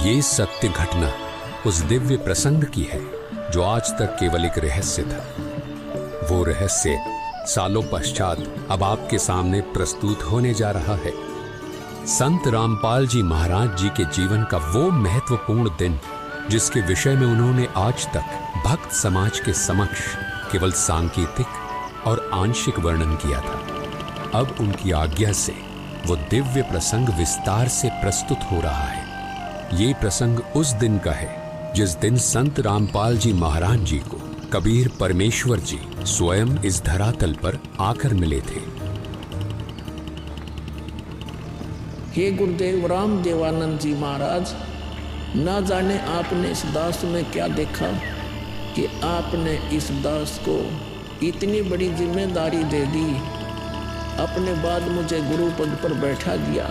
ये सत्य घटना उस दिव्य प्रसंग की है जो आज तक केवल एक रहस्य था। वो रहस्य सालों पश्चात अब आपके सामने प्रस्तुत होने जा रहा है। संत रामपाल जी महाराज जी के जीवन का वो महत्वपूर्ण दिन जिसके विषय में उन्होंने आज तक भक्त समाज के समक्ष केवल सांकेतिक और आंशिक वर्णन किया था, अब उनकी आज्ञा से वो दिव्य प्रसंग विस्तार से प्रस्तुत हो रहा है। ये प्रसंग उस दिन का है जिस दिन संत रामपाल जी महाराज जी को कबीर परमेश्वर जी स्वयं इस धरातल पर आकर मिले थे। हे गुरुदेव राम देवानंद जी महाराज, ना जाने आपने इस दास में क्या देखा कि आपने इस दास को इतनी बड़ी जिम्मेदारी दे दी, अपने बाद मुझे गुरु पद पर बैठा दिया।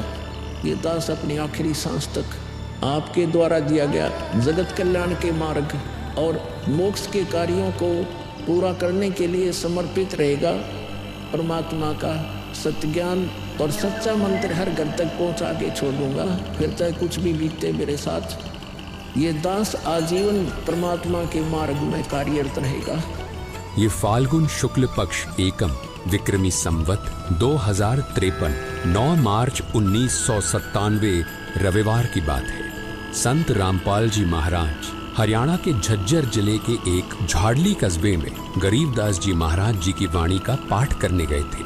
ये दास अपनी आखिरी सांस तक आपके द्वारा दिया गया जगत कल्याण के मार्ग और मोक्ष के कार्यों को पूरा करने के लिए समर्पित रहेगा। परमात्मा का सत्य ज्ञान और सच्चा मंत्र हर घर तक पहुंचा के छोड़ दूंगा, फिर चाहे कुछ भी बीते मेरे साथ। ये दास आजीवन परमात्मा के मार्ग में कार्यरत रहेगा। ये फाल्गुन शुक्ल पक्ष एकम विक्रमी संवत 2053 9 मार्च 1997 रविवार की बात है। संत रामपाल जी महाराज हरियाणा के झज्जर जिले के एक झाड़ली कस्बे में गरीबदास जी महाराज जी की वाणी का पाठ करने गए थे।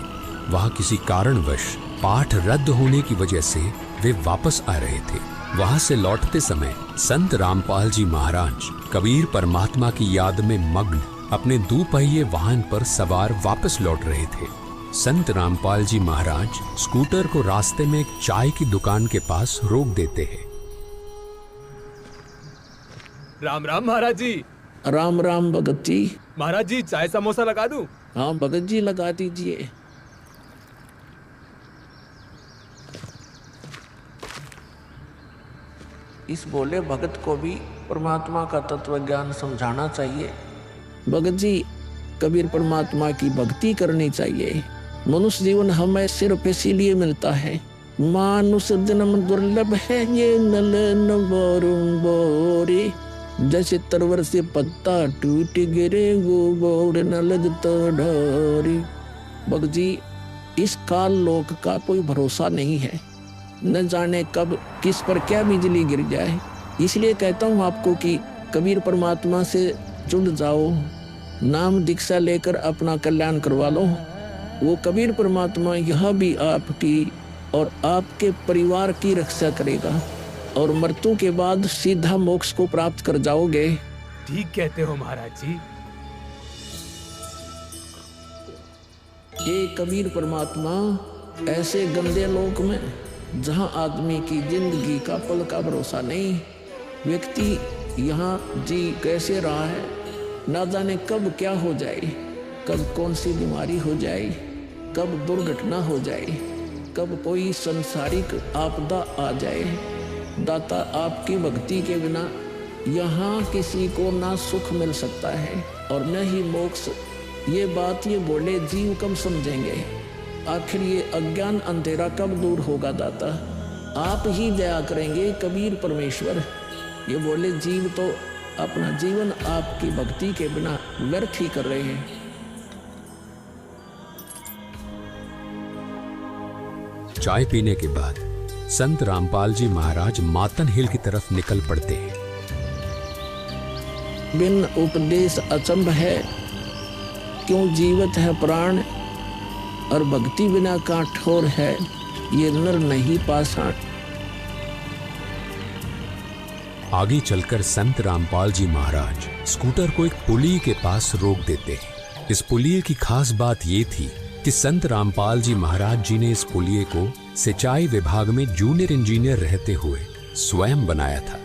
वहां किसी कारणवश पाठ रद्द होने की वजह से वे वापस आ रहे थे। वहां से लौटते समय संत रामपाल जी महाराज कबीर परमात्मा की याद में मग्न अपने दोपहिए वाहन पर सवार वापस लौट रहे थे। संत रामपाल जी महाराज स्कूटर को रास्ते में एक चाय की दुकान के पास रोक देते हैं। राम राम महाराज जी। राम राम भगत जी। महाराज जी चाय समोसा लगा दूं? हाँ भगत जी लगा दीजिए। इस भोले भगत को भी परमात्मा का तत्व ज्ञान समझाना चाहिए। भगत जी, कबीर परमात्मा की भक्ति करनी चाहिए। मनुष्य जीवन हमें सिर्फ इसीलिए मिलता है। मानुष जन्म दुर्लभ है ये नलन बोरे, जैसे तरवर से पत्ता टूट गिरे वो बोर न लगता ढोरी। भगत जी, इस काल लोक का कोई भरोसा नहीं है, न जाने कब किस पर क्या बिजली गिर जाए। इसलिए कहता हूँ आपको कि कबीर परमात्मा से जुड़ जाओ, नाम दीक्षा लेकर अपना कल्याण करवा लो। वो कबीर परमात्मा यह भी आपकी और आपके परिवार की रक्षा करेगा और मृत्यु के बाद सीधा मोक्ष को प्राप्त कर जाओगे। ठीक कहते हो महाराज जी। ये कबीर परमात्मा ऐसे गंदे लोक में जहां आदमी की जिंदगी का पल का भरोसा नहीं, व्यक्ति यहाँ जी कैसे रहा है, ना जाने कब क्या हो जाए, कब कौन सी बीमारी हो जाए, कब दुर्घटना हो जाए, कब कोई संसारिक आपदा आ जाए। दाता, आपकी भक्ति के बिना यहाँ किसी को ना सुख मिल सकता है और न ही मोक्ष। ये बात ये बोले जीव कब समझेंगे? आखिर ये अज्ञान अंधेरा कब दूर होगा दाता? आप ही दया करेंगे कबीर परमेश्वर। ये बोले जीव तो अपना जीवन आपकी भक्ति के बिना व्यर्थ ही कर रहे हैं। चाय पीने के बाद संत रामपाल जी महाराज मातन हिल की तरफ निकल पड़ते हैं। बिन उपदेश अचंभ है, क्यों जीवत है प्राण, और भक्ति बिना काठोर है ये नर नहीं पाषाण। आगे चलकर संत रामपाल जी महाराज स्कूटर को एक पुलिये के पास रोक देते हैं। इस पुलिये की खास बात ये थी कि संत रामपाल जी महाराज जी ने इस पुलिये को सिंचाई विभाग में जूनियर इंजीनियर रहते हुए स्वयं बनाया था।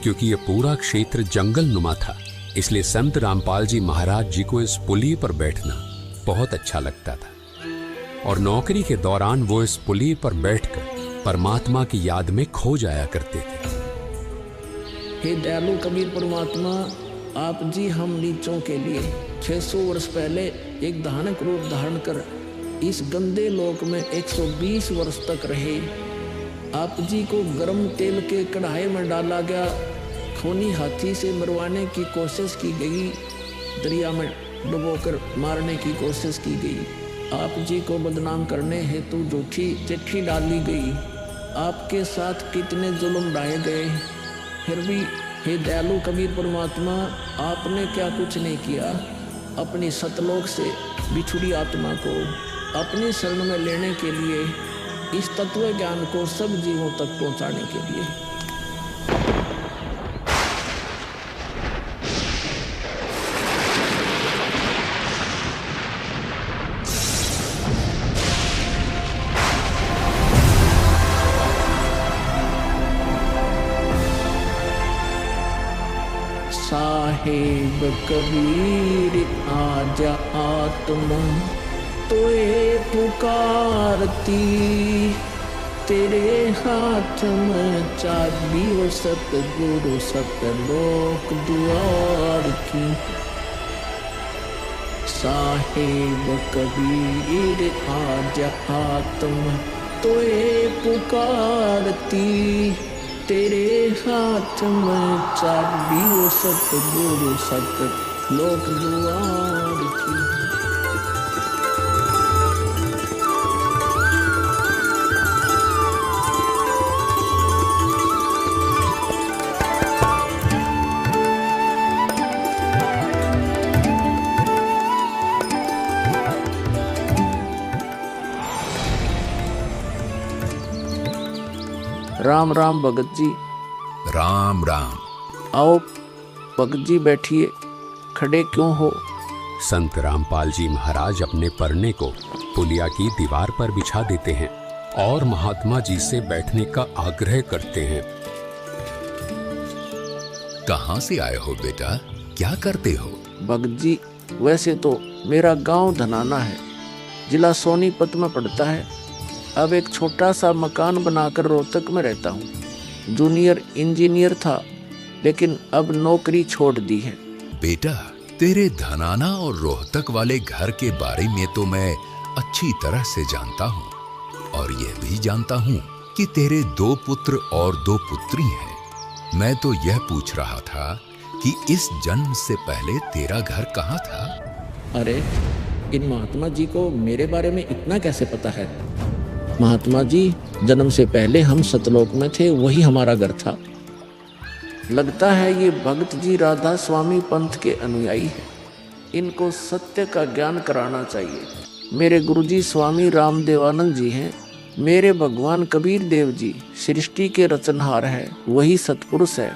क्योंकि यह पूरा क्षेत्र जंगल नुमा था, इसलिए संत रामपाल जी महाराज जी को इस पुलिये पर बैठना बहुत अच्छा लगता था और नौकरी के दौरान वो इस पुलिये पर बैठकर परमात्मा की याद में खो जाया करते थे। हे दयालु कबीर परमात्मा, आप जी हम नीचों के लिए 600 वर्ष पहले एक दानक रूप धारण कर इस गंदे लोक में 120 वर्ष तक रहे। आप जी को गर्म तेल के कढ़ाई में डाला गया, खूनी हाथी से मरवाने की कोशिश की गई, दरिया में डुबोकर मारने की कोशिश की गई। आप जी को बदनाम करने हेतु झूठी चिट्ठी डाली गई। आपके साथ कितने जुल्म ढाए गए, फिर भी हे दयालु कबीर परमात्मा, आपने क्या कुछ नहीं किया। अपनी सतलोक से बिछुड़ी आत्मा को अपनी शरण में लेने के लिए, इस तत्व ज्ञान को सब जीवों तक पहुंचाने के लिए। साहेब कबीर आजा आत्मा तोए पुकारती, तेरे हाथ में चाबी वो सतगुरु सतलोक द्वार की। साहेब कबीर आजा आत्मा तोए पुकारती, तेरे हाथ में चाबी वो सतगुरु सतलोक द्वार की। राम राम भगत जी। राम राम। आओ भगत जी बैठिए, खड़े क्यों हो? संत रामपाल जी महाराज अपने परने को पुलिया की दीवार पर बिछा देते हैं और महात्मा जी से बैठने का आग्रह करते हैं। कहाँ से आए हो बेटा, क्या करते हो? भगत जी, वैसे तो मेरा गांव धनाना है, जिला सोनीपत में पड़ता है। अब एक छोटा सा मकान बनाकर रोहतक में रहता हूँ। जूनियर इंजीनियर था, लेकिन अब नौकरी छोड़ दी है। बेटा, तेरे धनाना और रोहतक वाले घर के बारे में तो मैं अच्छी तरह से जानता हूँ, और यह भी जानता हूँ कि तेरे 2 पुत्र और 2 पुत्री हैं। मैं तो यह पूछ रहा था कि इस जन्म से पहले तेरा घर कहाँ था? अरे, इन महात्मा जी को मेरे बारे में इतना कैसे पता है? महात्मा जी, जन्म से पहले हम सतलोक में थे, वही हमारा घर था। लगता है ये भगत जी राधा स्वामी पंथ के अनुयायी हैं। इनको सत्य का ज्ञान कराना चाहिए। मेरे गुरुजी स्वामी रामदेवानंद जी हैं। मेरे भगवान कबीर देव जी सृष्टि के रचनहार है, वही सतपुरुष है।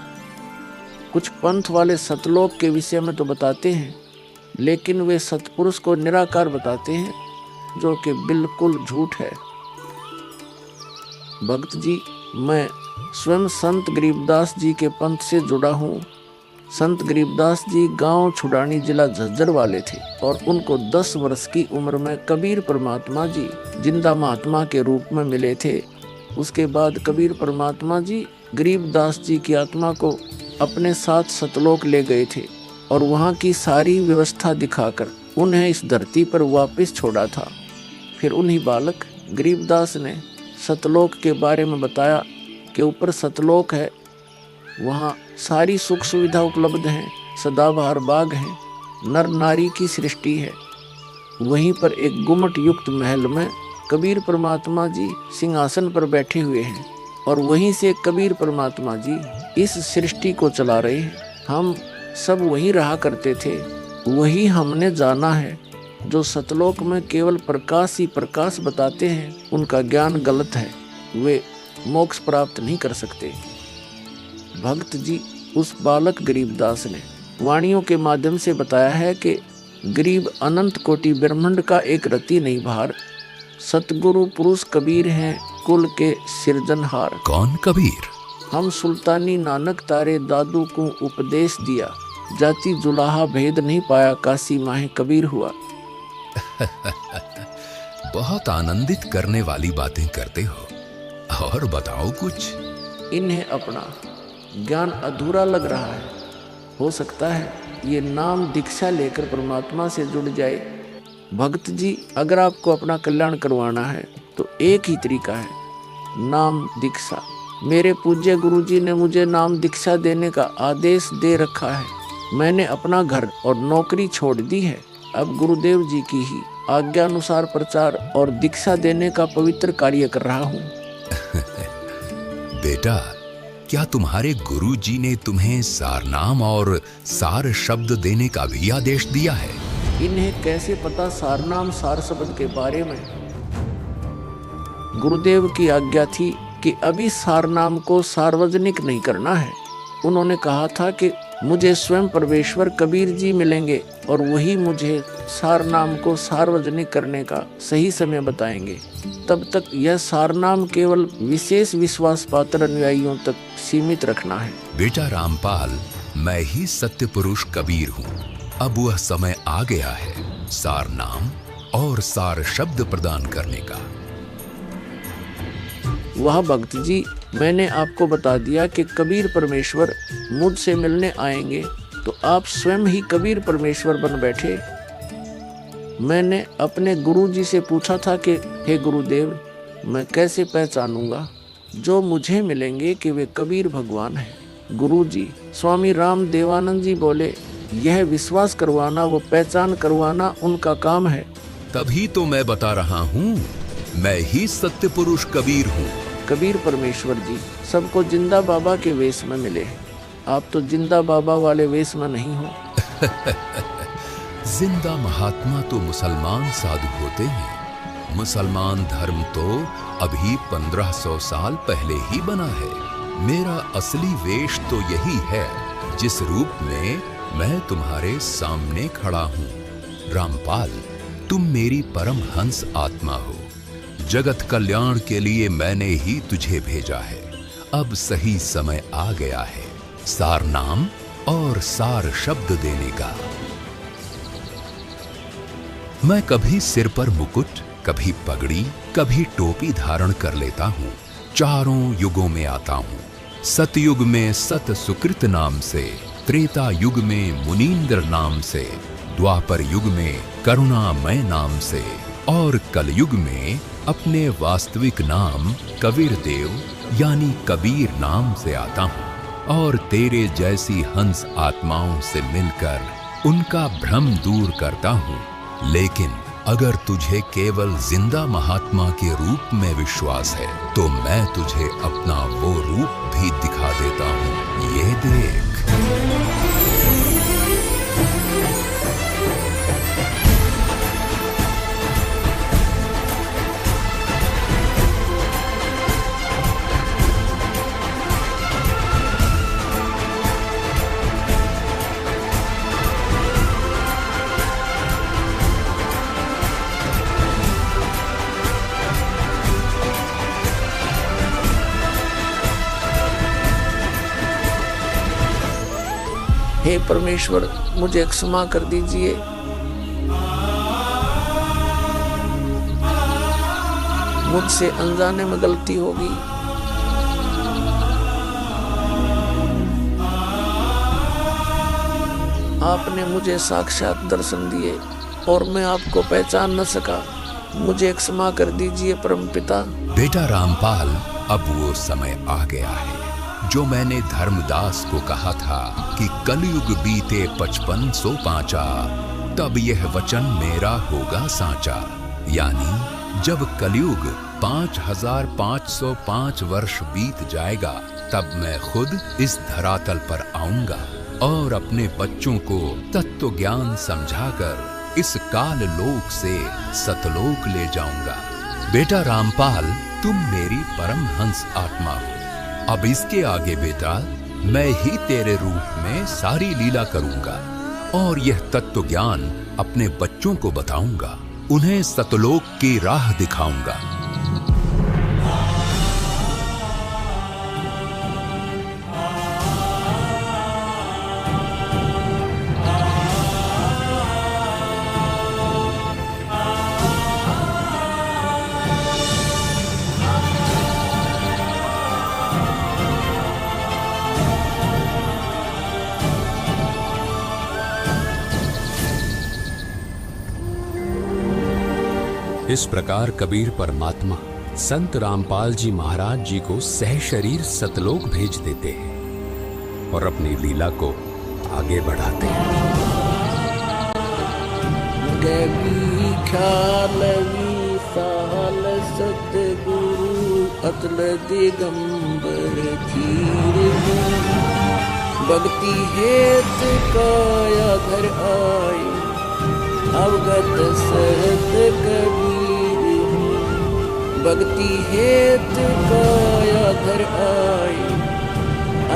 कुछ पंथ वाले सतलोक के विषय में तो बताते हैं, लेकिन वे सतपुरुष को निराकार बताते हैं, जो कि बिल्कुल झूठ है। भक्त जी, मैं स्वयं संत गरीबदास जी के पंथ से जुड़ा हूँ। संत गरीबदास जी गांव छुड़ानी जिला झज्जर वाले थे, और उनको 10 वर्ष की उम्र में कबीर परमात्मा जी जिंदा महात्मा के रूप में मिले थे। उसके बाद कबीर परमात्मा जी गरीबदास जी की आत्मा को अपने साथ सतलोक ले गए थे, और वहाँ की सारी व्यवस्था दिखाकर उन्हें इस धरती पर वापस छोड़ा था। फिर उन्हीं बालक गरीबदास ने सतलोक के बारे में बताया कि ऊपर सतलोक है, वहाँ सारी सुख सुविधा उपलब्ध हैं, सदाबहार बाग हैं, नर नारी की सृष्टि है। वहीं पर एक गुम्मट युक्त महल में कबीर परमात्मा जी सिंहासन पर बैठे हुए हैं, और वहीं से कबीर परमात्मा जी इस सृष्टि को चला रहे हैं। हम सब वहीं रहा करते थे, वही हमने जाना है। जो सतलोक में केवल प्रकाश ही प्रकाश बताते हैं, उनका ज्ञान गलत है, वे मोक्ष प्राप्त नहीं कर सकते। भक्त जी, उस बालक गरीबदास ने वाणियों के माध्यम से बताया है कि गरीब अनंत कोटि ब्रह्मांड का एक रति नहीं भार, सतगुरु पुरुष कबीर हैं, कुल के सिरजनहार। कौन कबीर? हम सुल्तानी नानक तारे दादू को उपदेश दिया, जाति जुलाहा भेद नहीं पाया, काशी माहे कबीर हुआ। बहुत आनंदित करने वाली बातें करते हो, और बताओ कुछ। इन्हें अपना ज्ञान अधूरा लग रहा है। हो सकता है ये नाम दीक्षा लेकर परमात्मा से जुड़ जाए। भक्त जी, अगर आपको अपना कल्याण करवाना है तो एक ही तरीका है, नाम दीक्षा। मेरे पूज्य गुरुजी ने मुझे नाम दीक्षा देने का आदेश दे रखा है। मैंने अपना घर और नौकरी छोड़ दी है। अब गुरुदेव जी की ही आज्ञा अनुसार प्रचार और दीक्षा देने का पवित्र कार्य कर रहा हूँ। बेटा, क्या तुम्हारे गुरुजी ने तुम्हें सारनाम और सार शब्द देने का भी आदेश दिया है? इन्हें कैसे पता सारनाम सार शब्द के बारे में? गुरुदेव की आज्ञा थी कि अभी सारनाम को सार्वजनिक नहीं करना है। उन्होंने कहा था कि मुझे स्वयं परमेश्वर कबीर जी मिलेंगे और वही मुझे सारनाम को सार्वजनिक करने का सही समय बताएंगे। तब तक यह सारनाम केवल विशेष विश्वास पात्र अनुयायियों तक सीमित रखना है। बेटा रामपाल, मैं ही सत्य पुरुष कबीर हूँ। अब वह समय आ गया है सारनाम और सार शब्द प्रदान करने का। वह भक्त जी, मैंने आपको बता दिया कि कबीर परमेश्वर मुझसे मिलने आएंगे, तो आप स्वयं ही कबीर परमेश्वर बन बैठे। मैंने अपने गुरुजी से पूछा था कि हे गुरुदेव, मैं कैसे पहचानूंगा जो मुझे मिलेंगे कि वे कबीर भगवान हैं? गुरुजी स्वामी राम देवानंद जी बोले, यह विश्वास करवाना, वो पहचान करवाना उनका काम है। तभी तो मैं बता रहा हूँ, मैं ही सत्य पुरुष कबीर हूँ। कबीर परमेश्वर जी सबको जिंदा बाबा के वेश में मिले। आप तो जिंदा बाबा वाले वेश में नहीं हो। जिंदा महात्मा तो मुसलमान साधु होते हैं। मुसलमान धर्म तो अभी 1500 साल पहले ही बना है। मेरा असली वेश तो यही है जिस रूप में मैं तुम्हारे सामने खड़ा हूँ। रामपाल, तुम मेरी परम हंस आत्मा हो। जगत कल्याण के लिए मैंने ही तुझे भेजा है। अब सही समय आ गया है सार नाम और सार शब्द देने का। मैं कभी सिर पर मुकुट, कभी पगड़ी, कभी टोपी धारण कर लेता हूँ। चारों युगों में आता हूँ। सतयुग में सत सुकृत नाम से, त्रेता युग में मुनींद्र नाम से, द्वापर युग में करुणामय नाम से और कलयुग में अपने वास्तविक नाम कबीर देव यानी कबीर नाम से आता हूँ और तेरे जैसी हंस आत्माओं से मिलकर उनका भ्रम दूर करता हूँ। लेकिन अगर तुझे केवल जिंदा महात्मा के रूप में विश्वास है तो मैं तुझे अपना वो रूप भी दिखा देता हूँ। ये देख। हे परमेश्वर, मुझे क्षमा कर दीजिए। मुझसे अनजाने में गलती होगी। आपने मुझे साक्षात दर्शन दिए और मैं आपको पहचान न सका। मुझे क्षमा कर दीजिए परमपिता। बेटा रामपाल, अब वो समय आ गया है जो मैंने धर्मदास को कहा था कि कलयुग बीते 5500 पांचा, तब यह वचन मेरा होगा साचा। यानी जब कलयुग 5505 वर्ष बीत जाएगा, तब मैं खुद इस धरातल पर आऊंगा और अपने बच्चों को तत्व ज्ञान समझाकर इस काल लोक से सतलोक ले जाऊंगा। बेटा रामपाल, तुम मेरी परम हंस आत्मा हो। अब इसके आगे बेटा, मैं ही तेरे रूप में सारी लीला करूंगा और यह तत्व ज्ञान अपने बच्चों को बताऊंगा। उन्हें सतलोक की राह दिखाऊंगा। इस प्रकार कबीर परमात्मा संत रामपाल जी महाराज जी को सह शरीर सतलोक भेज देते हैं और अपनी लीला को आगे बढ़ाते हैं। गैबी ख्यालवी साल सतगुरु अतल दिगंबर धीर भक्ति हेत काया धर आई अवगत सहत कबीर भक्ति हेत काया धर आई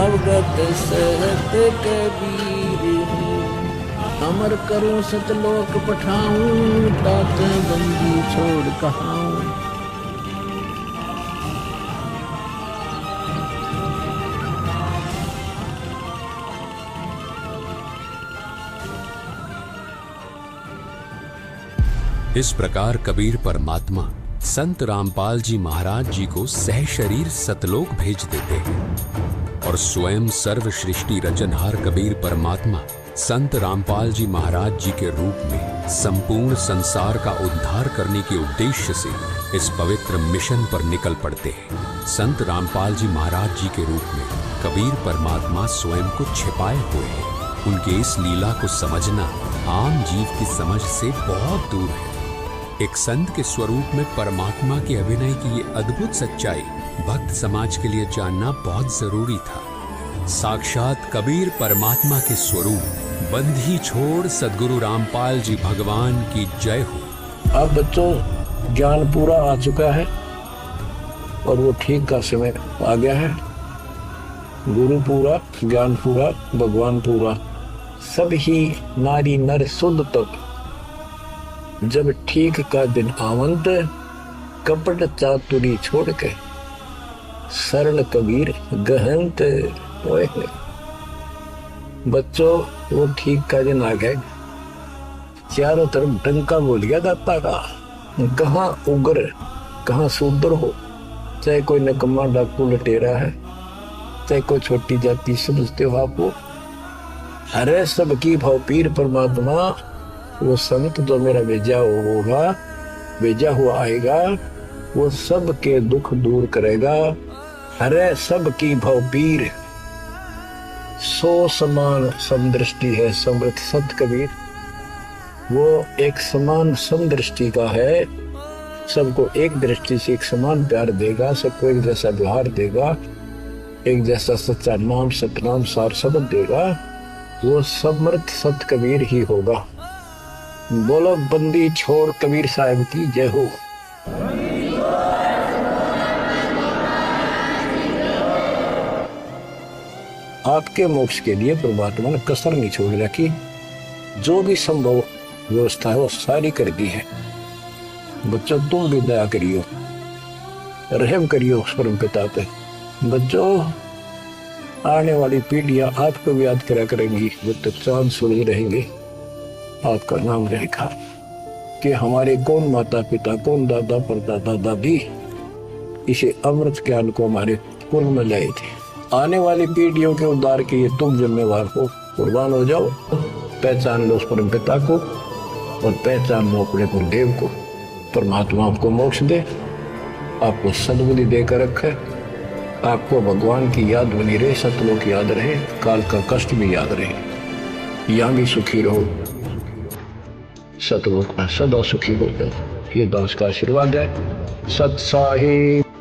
अवगत सहत कबीर अमर करूं सतलोक पठाऊं तात बंदी छोड़ कहाऊं। इस प्रकार कबीर परमात्मा संत रामपाल जी महाराज जी को सह शरीर सतलोक भेज देते हैं और स्वयं सर्व सृष्टि रचनहार कबीर परमात्मा संत रामपाल जी महाराज जी के रूप में संपूर्ण संसार का उद्धार करने के उद्देश्य से इस पवित्र मिशन पर निकल पड़ते हैं। संत रामपाल जी महाराज जी के रूप में कबीर परमात्मा स्वयं को छिपाए हुए हैं। उनके इस लीला को समझना आम जीव की समझ से बहुत दूर है। एक संत के स्वरूप में परमात्मा के अभिनय की ये अद्भुत सच्चाई भक्त समाज के लिए जानना बहुत जरूरी था। साक्षात कबीर परमात्मा के स्वरूप बंधी छोड़ सद्गुरु रामपाल जी भगवान की जय हो। अब बच्चों ज्ञान पूरा आ चुका है और वो ठीक का समय आ गया है। गुरु पूरा, ज्ञान पूरा, भगवान पूरा, सब ही नारी नर शुद्ध तक जब ठीक का दिन आवंत कपट चातुरी छोड़ के सरल कबीर गहनत होए। बच्चों वो ठीक का दिन आ गए। चारों तरफ डंका बोल गया दाता का, कहाँ उग्र कहाँ शूद्र हो, चाहे कोई नकम्मा डाकू लटेरा है, चाहे कोई छोटी जाति समझते हो आप, वो हरे सबकी भाव पीर परमात्मा वो संत जो मेरा भेजा होगा, भेजा हुआ आएगा, वो सब के दुख दूर करेगा। हरे सबकी भाव पीर सो समान समदृष्टि है समृत संत कबीर। वो एक समान समदृष्टि का है, सबको एक दृष्टि से एक समान प्यार देगा, सबको एक जैसा व्यवहार देगा, एक जैसा सच्चा नाम सतनाम सार शब्द देगा। वो समर्थ सत कबीर ही होगा। बोलो बंदी छोड़ कबीर साहब की जय हो। आपके मोक्ष के लिए परमात्मा ने कसर नहीं छोड़ रखी। जो भी संभव व्यवस्था है वो सारी कर दी है। बच्चों तुम भी दया करियो, रहम करियो उस परम पिता पे। बच्चों आने वाली पीढ़ियां आपको भी याद करा करेंगी, जब तक चांद सूरज रहेंगे आपका नाम रहेगा कि हमारे कौन माता पिता, कौन दादा परदादा दादी इसे अमृत ज्ञान को हमारे कुल में लाए थे। आने वाली पीढ़ियों के उद्धार के लिए तुम जिम्मेवार हो, कुर्बान हो जाओ। पहचान लो उस परम पिता को और पहचान लो अपने गुरुदेव को। परमात्मा आपको मोक्ष दे, आपको सद्बुद्धि देकर रखे, आपको भगवान की याद बनी रहे, सतलोक याद रहे, काल का कष्ट भी याद रहे। यहाँ भी सुखी रहो, सतलोक में सदा सुखी हो जाओ। ये दास का आशीर्वाद है। सत साहिब।